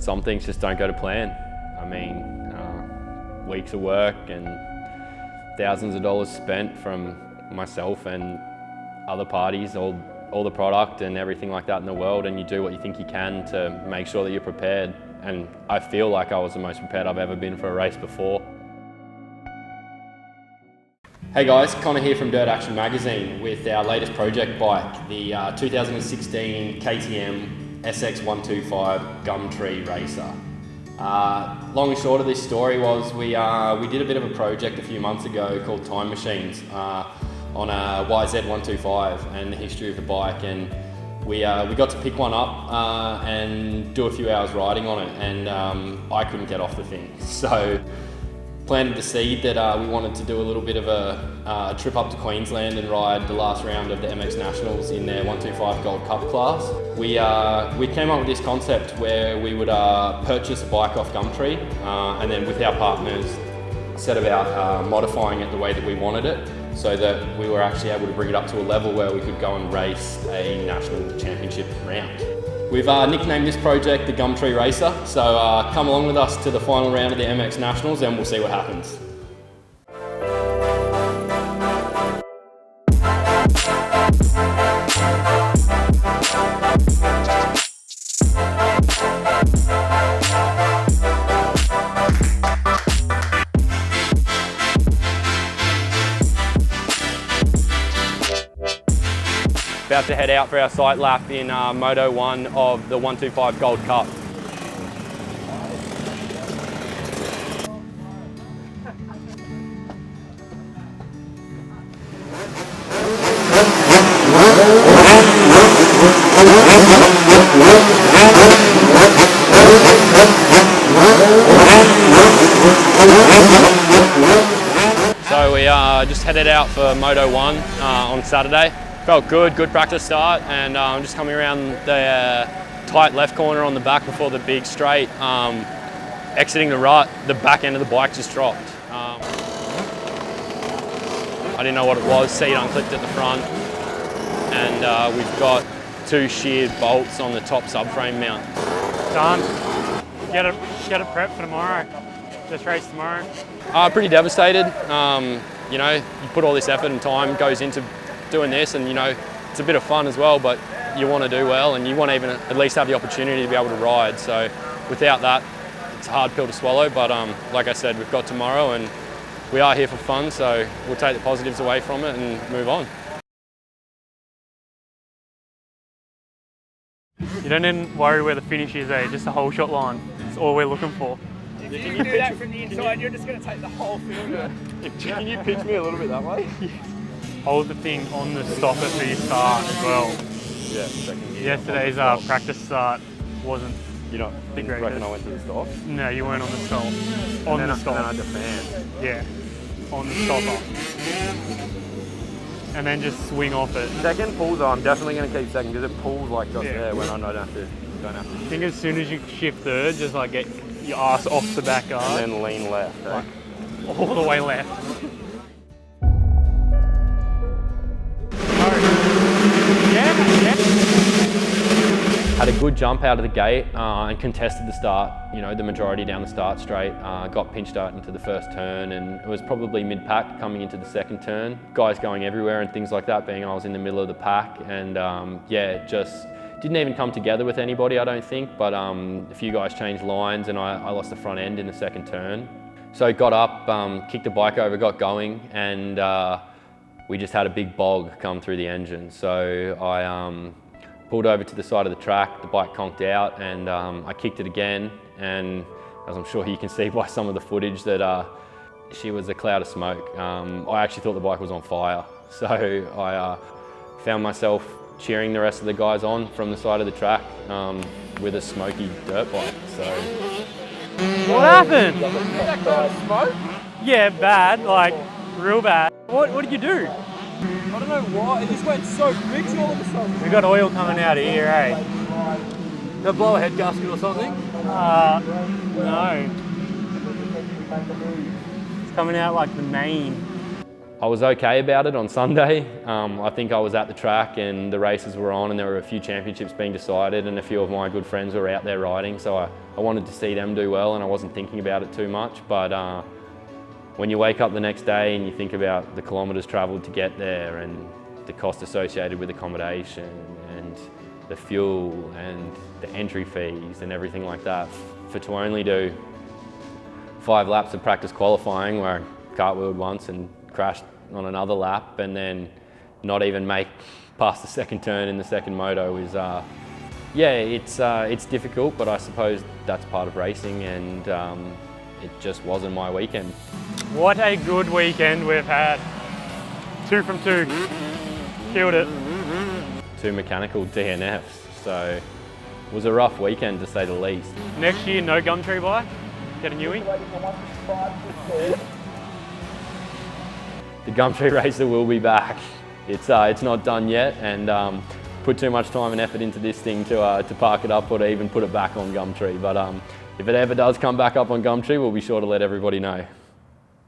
some things just don't go to plan. I mean, weeks of work and thousands of dollars spent from myself and other parties, all the product and everything like that in the world, and you do what you think you can to make sure that you're prepared. And I feel like I was the most prepared I've ever been for a race before. Hey guys, Connor here from Dirt Action Magazine with our latest project bike, the 2016 KTM SX125 Gumtree Racer. Long and short of this story was we did a bit of a project a few months ago called Time Machines on a YZ125 and the history of the bike, and we got to pick one up and do a few hours riding on it, and I couldn't get off the thing. So planted the seed that we wanted to do a little bit of a trip up to Queensland and ride the last round of the MX Nationals in their 125 Gold Cup class. We came up with this concept where we would purchase a bike off Gumtree and then with our partners set about modifying it the way that we wanted it, so that we were actually able to bring it up to a level where we could go and race a national championship round. We've nicknamed this project the Gumtree Racer, so come along with us to the final round of the MX Nationals and we'll see what happens. About to head out for our sight lap in Moto 1 of the 125 Gold Cup. So we just headed out for Moto 1 on Saturday. Felt good practice start, and I'm just coming around the tight left corner on the back before the big straight. Exiting the rut, the back end of the bike just dropped. I didn't know what it was, seat unclipped at the front, and we've got 2 sheared bolts on the top subframe mount. Done. Get it prepped for tomorrow. Just race tomorrow. Pretty devastated. You know, you put all this effort and time goes into doing this, and you know, it's a bit of fun as well, but you want to do well and you want to even at least have the opportunity to be able to ride. So without that, it's a hard pill to swallow, but like I said, we've got tomorrow and we are here for fun, so we'll take the positives away from it and move on. You don't even worry where the finish is, just the whole shot line. That's all we're looking for. If you do that from the inside, you're just going to take the whole field. Can you pitch me a little bit that way? Hold the thing on the stopper for your start as well. Yeah, second gear. Yesterday's practice start wasn't You didn't reckon I went to the stop? No, you weren't on the stop. On the stop. And then I had the fan. Yeah, on the stopper. And then just swing off it. Second pulls, I'm definitely going to keep second because it pulls like just there when I don't have to. I think as soon as you shift third, just like get your ass off the back guard. And then lean left. Like, all the way left. Had a good jump out of the gate and contested the start, you know, the majority down the start straight. Got pinched out into the first turn, and it was probably mid-pack coming into the second turn. Guys going everywhere and things like that, being I was in the middle of the pack, and yeah, it just didn't even come together with anybody, I don't think, but a few guys changed lines and I lost the front end in the second turn. So got up, kicked the bike over, got going, and we just had a big bog come through the engine. So I pulled over to the side of the track, the bike conked out, and I kicked it again, and as I'm sure you can see by some of the footage that she was a cloud of smoke. I actually thought the bike was on fire. So I found myself cheering the rest of the guys on from the side of the track with a smoky dirt bike. So what happened? That cloud of smoke? Yeah, bad, like real bad. What did you do? I don't know why, it just went so quick all of a sudden. We got oil coming out of here, eh? Did I blow a head gasket or something? No. It's coming out like the main. I was okay about it on Sunday. I think I was at the track and the races were on and there were a few championships being decided and a few of my good friends were out there riding, so I wanted to see them do well and I wasn't thinking about it too much. But when you wake up the next day and you think about the kilometres travelled to get there and the cost associated with accommodation and the fuel and the entry fees and everything like that, to only do 5 laps of practice qualifying where I cartwheeled once and crashed on another lap and then not even make past the second turn in the second moto is, yeah, it's difficult, but I suppose that's part of racing and it just wasn't my weekend. What a good weekend we've had. 2 from 2. Killed it. 2 mechanical DNFs, so it was a rough weekend to say the least. Next year, no Gumtree bike? Get a newie? The Gumtree racer will be back. It's not done yet and put too much time and effort into this thing to park it up or to even put it back on Gumtree. But if it ever does come back up on Gumtree, we'll be sure to let everybody know.